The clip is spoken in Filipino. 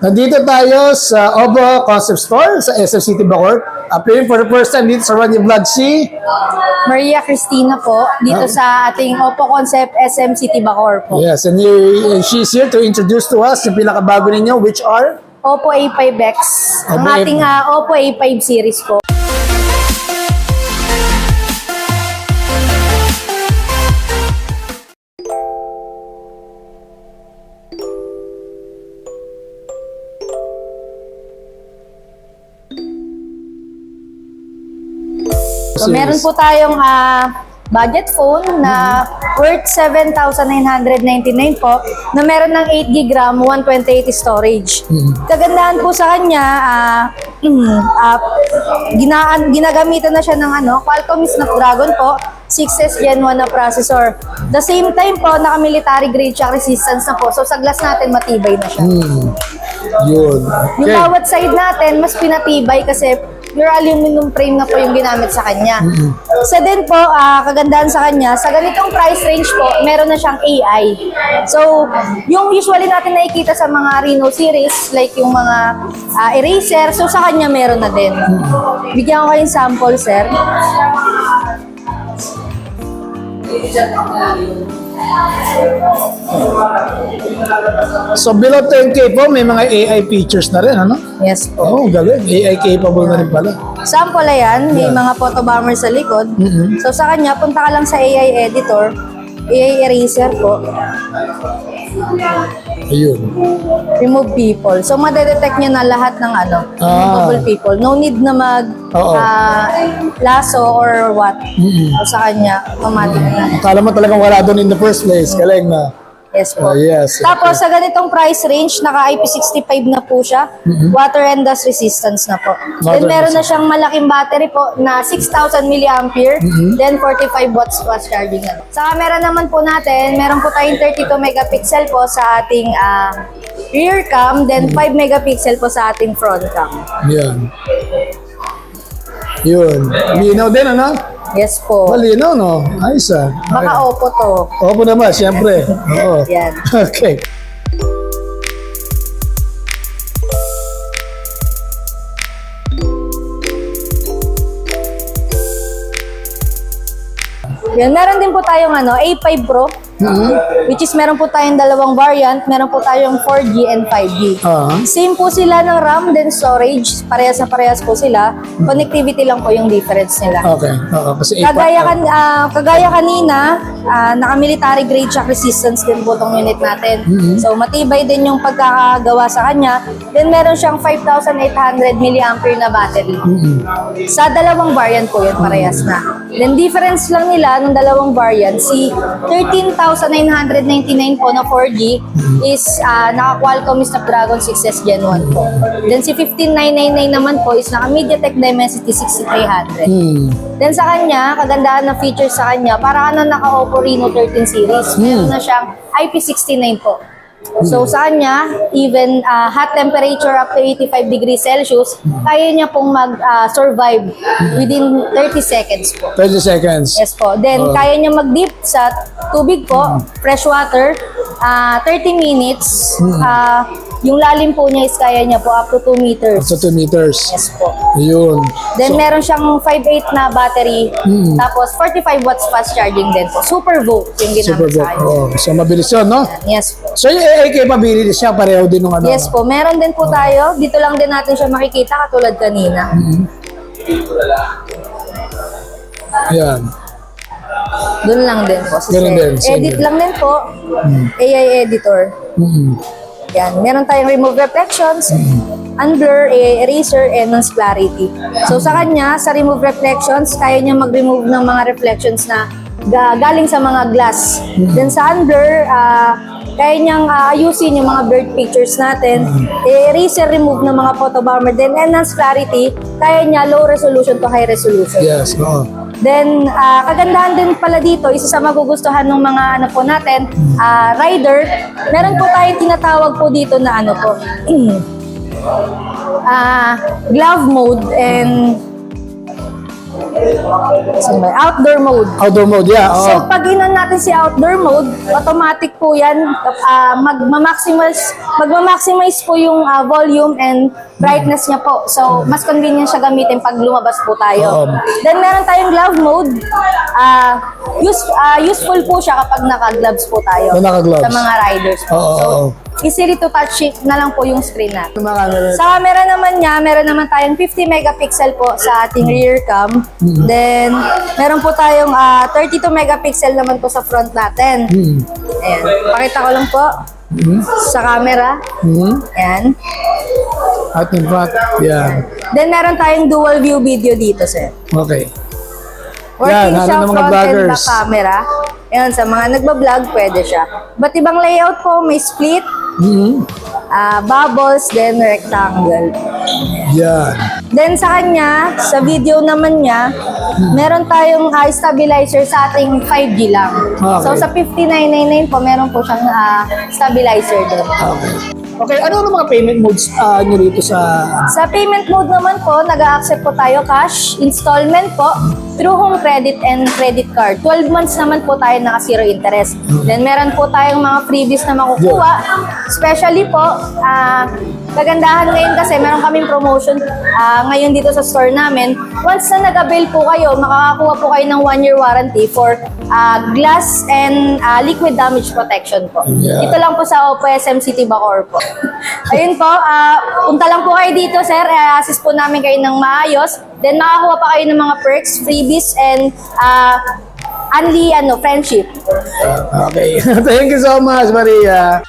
Nandito tayo sa Obo Concept Store sa SM City Bacoor. Appearing for the first time dito sa Ronnie Vlog si Maria Cristina po, dito sa ating Oppo Concept SM City Bacoor po. Yes, and she's here to introduce to us yung pinakabago ninyo, which are Oppo A5X, ang Oppo ating Oppo A5 series po. So, meron po tayong budget phone na worth 7,999 po na meron ng 8GB RAM, 128 storage. Kagandahan po sa kanya, ginagamitan na siya ng Qualcomm Snapdragon po, 6S Gen 1 na processor. The same time po, naka-military grade shock resistance na po. So sa glass natin, matibay na siya. yun. Yung bawat side natin, mas pinatibay kasi pure aluminum frame na po yung ginamit sa kanya. Isa din po, kagandahan sa kanya, sa ganitong price range po, meron na siyang AI. So, yung usually natin nakikita sa mga Reno series, like yung mga eraser, so sa kanya meron na din. Bigyan ko kayong sample, sir. So below 10K po, may mga AI features na rin, ano? Yes po. Oh, galing. AI capable na rin pala. Sample na yan, may mga photo bomber sa likod. So sa kanya, punta ka lang sa AI editor, AI eraser po. Ayun. Remove people. So madedetect nyo na lahat ng removable people. No need na mag lasso or what. So sa kanya, automatic na. Akala mo talagang wala doon in the first place. Galing na. Yes po. Yes. Tapos sa ganitong price range, naka IP65 na po siya. Water and dust resistance na po. Then meron na siyang malaking battery po na 6,000 mAh. Then 45 watts fast charging na. Sa camera naman po natin, meron po tayong 32 megapixel po sa ating rear cam. Then 5 megapixel po sa ating front cam. Yan. Yun. Linaw din, ano? Yes po. Malinaw, no? Ayos, Baka Oppo to. Opo naman, siyempre. Oo. Yan. Okay. Yan, meron din po tayong A5 Pro, which is meron po tayong dalawang variant. Meron po tayong 4G and 5G. Same po sila ng RAM, then storage. Parehas na parehas po sila. Connectivity lang po yung difference nila. Okay. Kasi Kagaya kanina, naka-military grade shock resistance din po itong unit natin. So matibay din yung pagkakagawa sa kanya. Then meron siyang 5,800 mAh na battery. Sa dalawang variant po yun, parehas na. Then difference lang nila ng dalawang variant, si 13,999 po na 4G is naka-Qualcomm Snapdragon 6S Gen 1 po. Then si 15,999 naman po is naka-MediaTek Dimensity 6300. Then sa kanya, kagandahan na features sa kanya, para ka na naka-Oppo Reno 13 series. Meron na siyang IP69 po. So sa kanya, even hot temperature up to 85 degrees Celsius, kaya niya pong mag-survive within 30 seconds po. 30 seconds. Yes po. Then kaya niya mag-dip sa tubig po, fresh water, 30 minutes. Yung lalim po niya is kaya niya po up to 2 meters. Up to 2 meters. Yes po. Ayun. Then meron siyang 5.8 na battery, tapos 45 watts fast charging din po. Super Volt yung ginamit sa kanya. So mabilis yun, no? Yes po. So yung AI capability siya, pareho din ng ano? Yes po, meron din po tayo. Dito lang din natin siya makikita katulad kanina. Ayan. Doon lang din po. Ganun din, same Edit din. lang din po. AI editor. Yan. Meron tayong remove reflections, unblur, eraser, and enhance clarity. So sa kanya, sa remove reflections, kaya niya mag-remove ng mga reflections na galing sa mga glass. Then sa unblur, kaya niyang ayusin yung mga blurred pictures natin. Eraser, remove ng mga photo bomber. Then enhance clarity, kaya niya low resolution to high resolution. Yes, oo. Then, kagandahan din pala dito, isa sa magugustuhan ng mga po natin, rider, meron po tayong tinatawag po dito na glove mode and Saan ba? Outdoor mode. Outdoor mode, yeah. So, Oo. pag inon natin si outdoor mode, automatic po yan. Magmamaximize po yung volume and brightness niya po. So, mas convenient siya gamitin pag lumabas po tayo. Oo. Then, meron tayong glove mode. Useful po siya kapag naka-gloves po tayo. Kung naka-gloves. Sa mga riders po. Oo, So, oo. easily to touch it na lang po yung screen natin. Yung mga camera. Sa camera naman niya, meron naman tayong 50 megapixel po sa ating rear cam. Then, meron po tayong 32 megapixel naman po sa front natin. Ayan. Pakita ko lang po sa camera. Ayan. At in front, yeah. Then, meron tayong dual view video dito, sir. Okay. Working Yan, siya ano ng mga front and vloggers? back camera. Ayan, sa mga nagbablog, pwede siya. Ba't ibang layout po, may split, bubbles, then rectangle. Yan. Then sa kanya, sa video naman niya, meron tayong stabilizer sa ating 5G lang. Okay. So sa 5999 po, meron po siyang stabilizer doon. Okay. Okay, ano ang mga payment modes nyo dito sa... Sa payment mode naman po, nag-a-accept po tayo cash, installment po, through home credit and credit card. 12 months naman po tayo naka zero interest. Then meron po tayong mga freebies na makukuha. Especially po, kagandahan ngayon kasi meron kaming promotion ngayon dito sa store namin. Once na nag-avail po kayo, makakakuha po kayo ng 1-year warranty for glass and liquid damage protection po. Yeah. Ito lang po sa Oppo SM City Bacoor po. Ayun po, punta lang po kayo dito, sir. Assist po namin kayo ng maayos. Then makakuha pa kayo ng mga perks, freebies, and friendship. Okay. Thank you so much, Maria.